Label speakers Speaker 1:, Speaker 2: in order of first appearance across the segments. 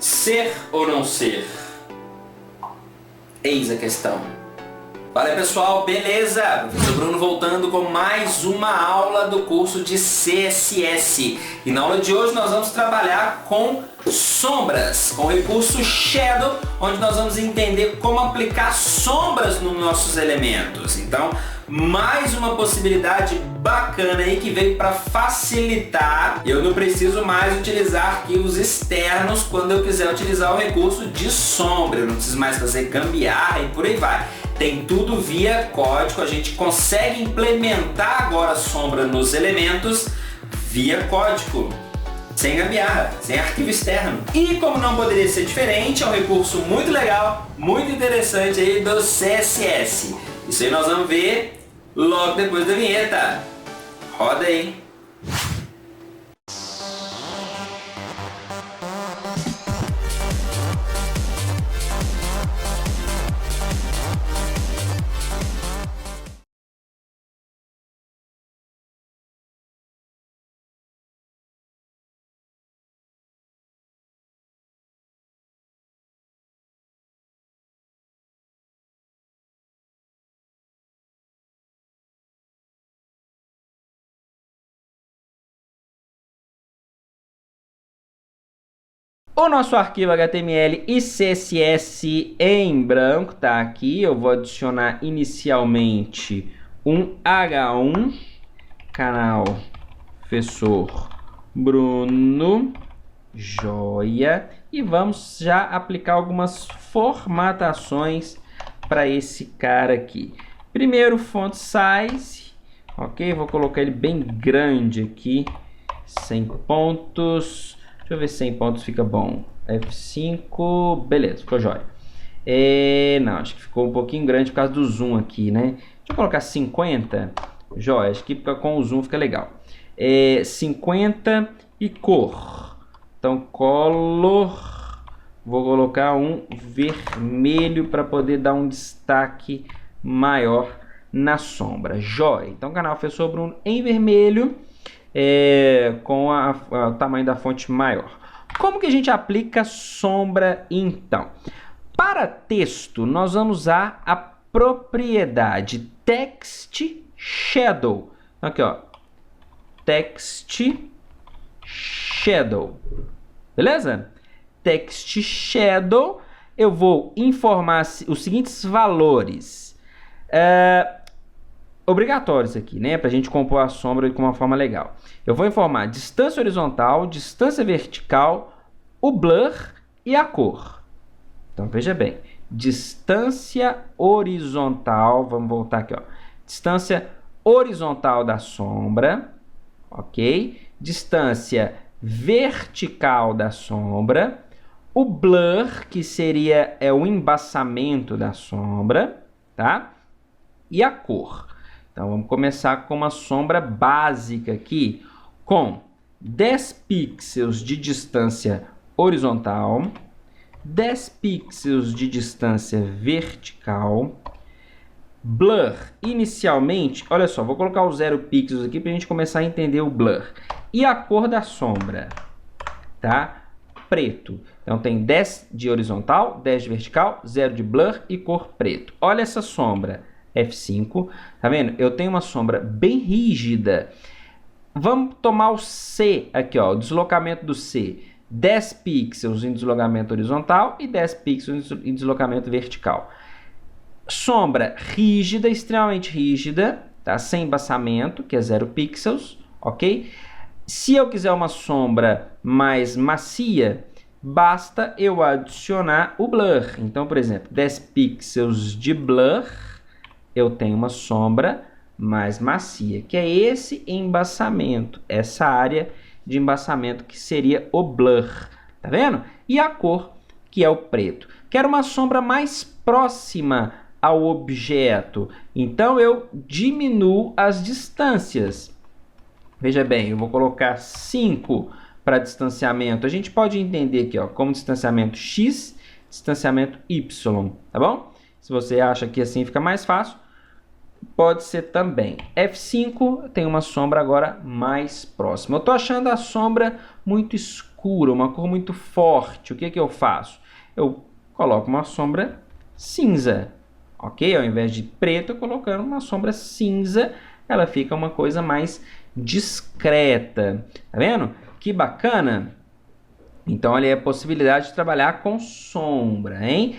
Speaker 1: Ser ou não ser? Eis a questão. Fala aí, pessoal, beleza? Professor Bruno voltando com mais uma aula do curso de CSS. E na aula de hoje nós vamos trabalhar com sombras, com o recurso Shadow, onde nós vamos entender como aplicar sombras nos nossos elementos. Então, mais uma possibilidade bacana aí que veio para facilitar. Eu não preciso mais utilizar arquivos externos quando eu quiser utilizar o recurso de sombra. Eu não preciso mais fazer gambiarra e por aí vai. Tem tudo via código, a gente consegue implementar agora a sombra nos elementos via código, sem gambiarra, sem arquivo externo. E como não poderia ser diferente, é um recurso muito legal, muito interessante aí do CSS. Isso aí nós vamos ver logo depois da vinheta. Roda aí! O nosso arquivo HTML e CSS em branco tá aqui. Eu vou adicionar inicialmente um H1, canal Professor Bruno, joia. E vamos já aplicar algumas formatações para esse cara aqui. Primeiro, font size, ok? Vou colocar ele bem grande aqui, 100 pontos. Deixa eu ver se 100 pontos fica bom. F5, beleza, ficou jóia. Não, acho que ficou um pouquinho grande por causa do zoom aqui, né? Deixa eu colocar 50, jóia, acho que com o zoom fica legal. 50 e cor. Então, color, vou colocar um vermelho para poder dar um destaque maior na sombra, jóia. Então, canal Professor Bruno em vermelho. Com o tamanho da fonte maior. Como que a gente aplica sombra então? Para texto, nós vamos usar a propriedade Text Shadow. Aqui, ó, Text Shadow. Beleza? Text Shadow, eu vou informar os seguintes valores. Obrigatórios aqui, né? Para a gente compor a sombra com uma forma legal. Eu vou informar distância horizontal, distância vertical, o blur e a cor. Então, veja bem. Distância horizontal, vamos voltar aqui, ó. Distância horizontal da sombra, ok? Distância vertical da sombra. O blur, que seria o embaçamento da sombra, tá? E a cor. Então, vamos começar com uma sombra básica aqui, com 10 pixels de distância horizontal, 10 pixels de distância vertical, blur, inicialmente, olha só, vou colocar o 0 pixels aqui para a gente começar a entender o blur. E a cor da sombra, tá? Preto. Então, tem 10 de horizontal, 10 de vertical, 0 de blur e cor preto. Olha essa sombra. F5, tá vendo? Eu tenho uma sombra bem rígida. Vamos tomar o C aqui, ó, o deslocamento do C. 10 pixels em deslocamento horizontal e 10 pixels em deslocamento vertical. Sombra rígida, extremamente rígida, tá? Sem embaçamento, que é 0 pixels, ok? Se eu quiser uma sombra mais macia, basta eu adicionar o blur. Então, por exemplo, 10 pixels de blur, eu tenho uma sombra mais macia, que é esse embaçamento, essa área de embaçamento que seria o blur, tá vendo? E a cor, que é o preto. Quero uma sombra mais próxima ao objeto, então eu diminuo as distâncias. Veja bem, eu vou colocar 5 para distanciamento. A gente pode entender aqui, ó, como distanciamento X, distanciamento Y, tá bom? Se você acha que assim fica mais fácil, pode ser também. F5 tem uma sombra agora mais próxima. Eu estou achando a sombra muito escura. escura, uma cor muito forte, o que que eu faço? Eu coloco uma sombra cinza, ok? Ao invés de preto, eu colocando uma sombra cinza, ela fica uma coisa mais discreta. Tá vendo? Que bacana! Então, olha aí a possibilidade de trabalhar com sombra, hein?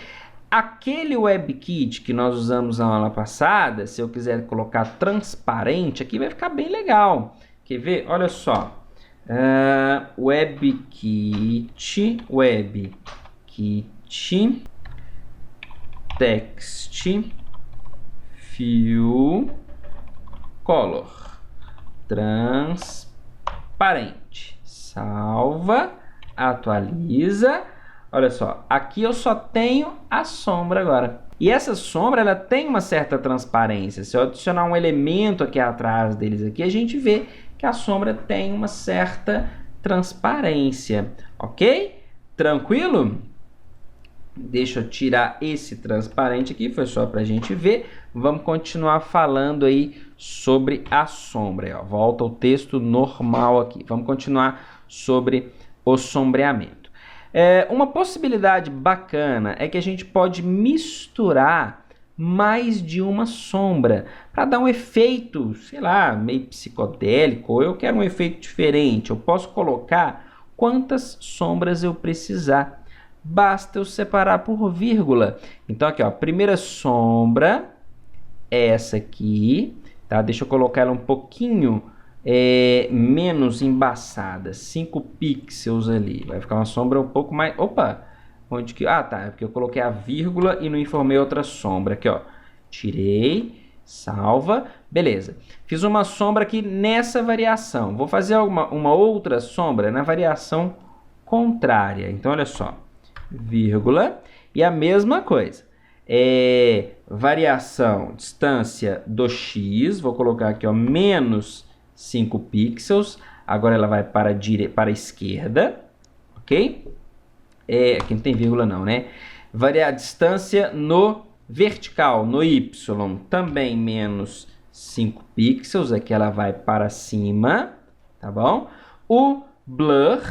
Speaker 1: Aquele WebKit que nós usamos na aula passada, se eu quiser colocar transparente, aqui vai ficar bem legal. Quer ver? Olha só. WebKit, Text, Fill, Color, transparente. Salva, atualiza. Olha só, aqui eu só tenho a sombra agora. E essa sombra, ela tem uma certa transparência. Se eu adicionar um elemento aqui atrás deles aqui, a gente vê que a sombra tem uma certa transparência, ok? Tranquilo? Deixa eu tirar esse transparente aqui, foi só para a gente ver. Vamos continuar falando aí sobre a sombra. Ó. Volta o texto normal aqui. Vamos continuar sobre o sombreamento. Uma possibilidade bacana é que a gente pode misturar mais de uma sombra para dar um efeito, sei lá, meio psicodélico, ou eu quero um efeito diferente. Eu posso colocar quantas sombras eu precisar. Basta eu separar por vírgula. Então aqui, ó, a primeira sombra é essa aqui, tá? Deixa eu colocar ela um pouquinho menos embaçada, 5 pixels ali. Vai ficar uma sombra um pouco mais... Opa! Onde que... Ah, tá. É porque eu coloquei a vírgula e não informei outra sombra. Aqui, ó. Tirei, salva. Beleza. Fiz uma sombra aqui nessa variação. Vou fazer uma outra sombra na variação contrária. Então, olha só. Vírgula. E a mesma coisa. Variação, distância do X. Vou colocar aqui, ó, menos 5 pixels. Agora ela vai para a esquerda. Ok? Aqui não tem vírgula não, né? Variar a distância no vertical, no Y, também menos 5 pixels. Aqui ela vai para cima, tá bom? O blur,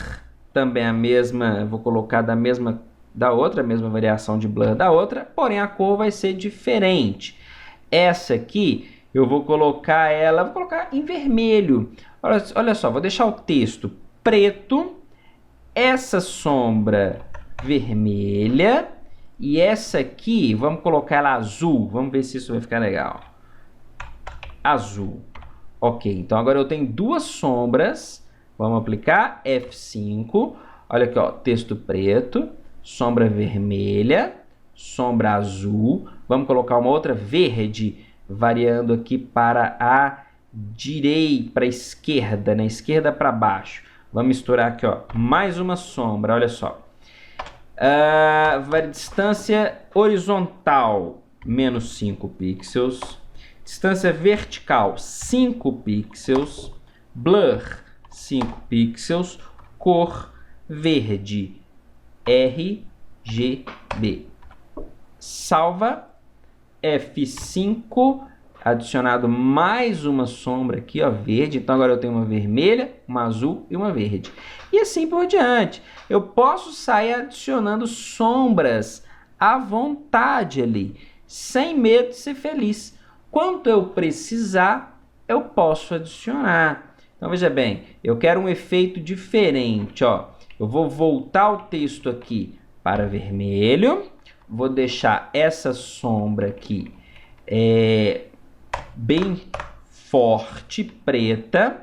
Speaker 1: também a mesma, vou colocar da mesma variação de blur da outra, porém a cor vai ser diferente. Essa aqui, eu vou colocar em vermelho. Olha só, vou deixar o texto preto, essa sombra vermelha e essa aqui, vamos colocar ela azul. Vamos ver se isso vai ficar legal. Azul. Ok, então agora eu tenho duas sombras. Vamos aplicar F5. Olha aqui, ó, texto preto, sombra vermelha, sombra azul. Vamos colocar uma outra verde, variando aqui para a direita, para a esquerda, na esquerda para baixo. Vamos misturar aqui, ó, mais uma sombra, olha só. Distância horizontal, menos 5 pixels. Distância vertical, 5 pixels. Blur, 5 pixels. Cor verde, RGB. Salva, F5. Adicionado mais uma sombra aqui, ó, verde. Então agora eu tenho uma vermelha, uma azul e uma verde. E assim por diante. Eu posso sair adicionando sombras à vontade ali, sem medo de ser feliz. Quanto eu precisar, eu posso adicionar. Então veja bem, eu quero um efeito diferente, ó. Eu vou voltar o texto aqui para vermelho. Vou deixar essa sombra aqui bem forte, preta.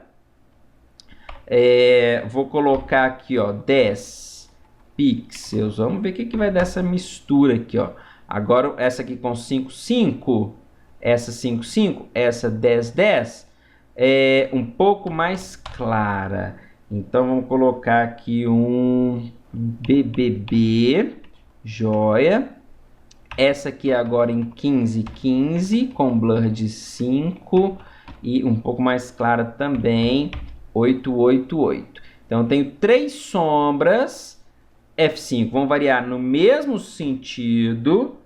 Speaker 1: Vou colocar aqui, ó, 10 pixels. Vamos ver o que vai dar essa mistura aqui, ó. Agora essa aqui com 5, 5. Essa 5, 5. Essa 10, 10. É um pouco mais clara. Então vamos colocar aqui um BBB. Joia. Essa aqui agora em 15, 15, com blur de 5 e um pouco mais clara também, 8, 8, 8. Então eu tenho três sombras, F5, vão variar no mesmo sentido.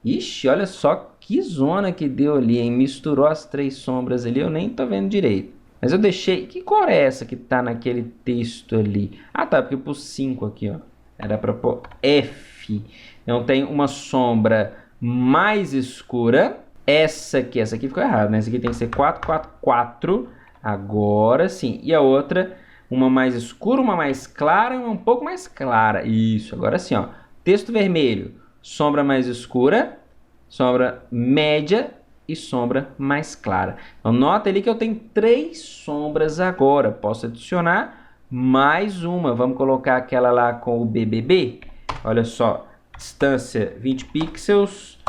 Speaker 1: Ixi, olha só que zona que deu ali, hein? Misturou as três sombras ali, eu nem tô vendo direito. Mas eu deixei... Que cor é essa que tá naquele texto ali? Ah, tá, porque eu pus 5 aqui, ó. Era para pôr F. Então tem uma sombra mais escura. Essa aqui ficou errada, né? Essa aqui tem que ser 4, 4, 4. Agora sim. E a outra, uma mais escura, uma mais clara e uma um pouco mais clara. Isso, agora sim, ó. Texto vermelho, sombra mais escura, sombra média e sombra mais clara. Então, nota ali que eu tenho 3 sombras agora. Posso adicionar mais uma. Vamos colocar aquela lá com o BBB. Olha só, distância 20 pixels,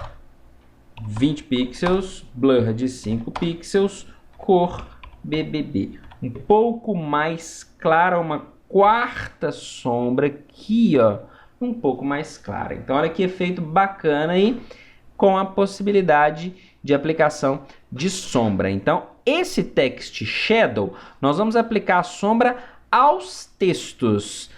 Speaker 1: 20 pixels, blur de 5 pixels, cor BBB. Um pouco mais clara, uma quarta sombra aqui, ó, um pouco mais clara. Então, olha que efeito bacana aí, com a possibilidade de aplicação de sombra. Então, esse Text Shadow, nós vamos aplicar a sombra aos textos.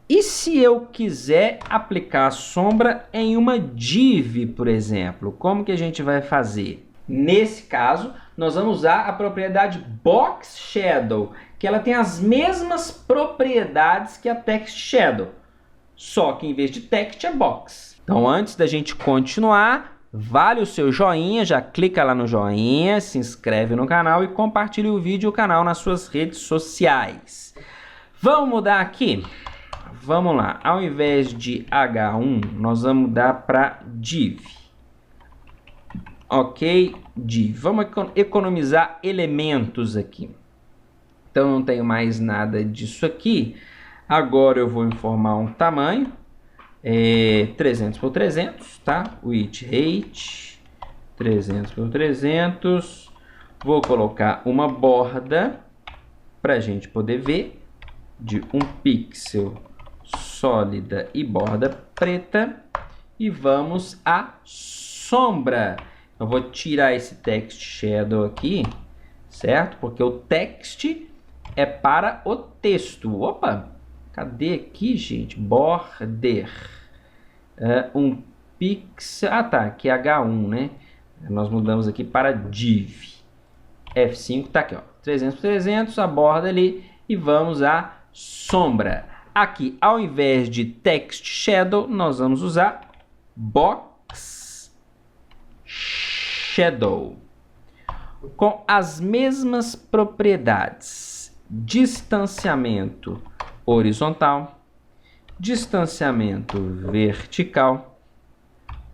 Speaker 1: E se eu quiser aplicar a sombra em uma div, por exemplo, como que a gente vai fazer? Nesse caso, nós vamos usar a propriedade Box Shadow, que ela tem as mesmas propriedades que a Text Shadow, só que em vez de text é box. Então, antes da gente continuar, vale o seu joinha, já clica lá no joinha, se inscreve no canal e compartilha o vídeo e o canal nas suas redes sociais. Vamos mudar aqui? Vamos lá, ao invés de H1, nós vamos mudar para div. Ok, div. Vamos economizar elementos aqui. Então, não tenho mais nada disso aqui. Agora, eu vou informar um tamanho. 300 por 300, tá? Width height, 300 por 300. Vou colocar uma borda para a gente poder ver de 1 pixel sólida e borda preta. E vamos à sombra. Eu vou tirar esse Text Shadow aqui, certo? Porque o text é para o texto. Opa! Cadê aqui, gente? Border. 1 pixel. Ah, tá. Aqui é H1, né? Nós mudamos aqui para div. F5 tá aqui, ó. 300 por 300, a borda ali. E vamos à sombra. Aqui, ao invés de Text Shadow, nós vamos usar Box Shadow. Com as mesmas propriedades. Distanciamento horizontal, distanciamento vertical,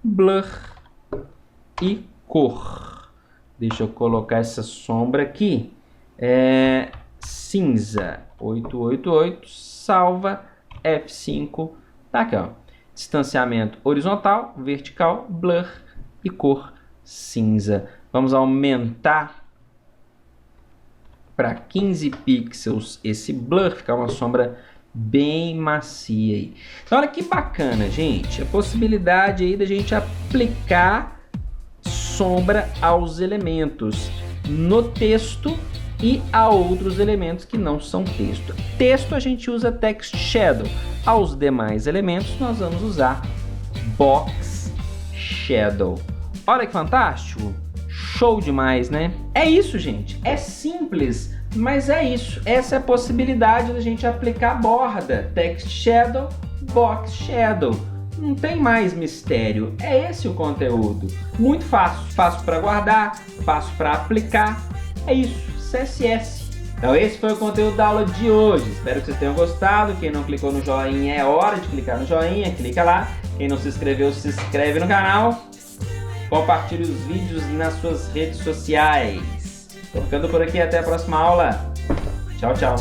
Speaker 1: blur e cor. Deixa eu colocar essa sombra aqui. Cinza 888, salva, F5, tá aqui, ó. Distanciamento horizontal, vertical, blur e cor cinza. Vamos aumentar para 15 pixels esse blur, ficar uma sombra bem macia aí. Então, olha que bacana, gente, a possibilidade aí da gente aplicar sombra aos elementos no texto e a outros elementos que não são texto. Texto a gente usa Text Shadow, aos demais elementos nós vamos usar Box Shadow. Olha que fantástico! Show demais, né? É isso, gente. É simples, mas é isso. Essa é a possibilidade da gente aplicar borda. Text Shadow, Box Shadow. Não tem mais mistério. É esse o conteúdo. Muito fácil. Fácil para guardar, fácil para aplicar. É isso. CSS. Então esse foi o conteúdo da aula de hoje. Espero que vocês tenham gostado. Quem não clicou no joinha, é hora de clicar no joinha. Clica lá. Quem não se inscreveu, se inscreve no canal. Compartilhe os vídeos nas suas redes sociais. Tô ficando por aqui, até a próxima aula. Tchau, tchau.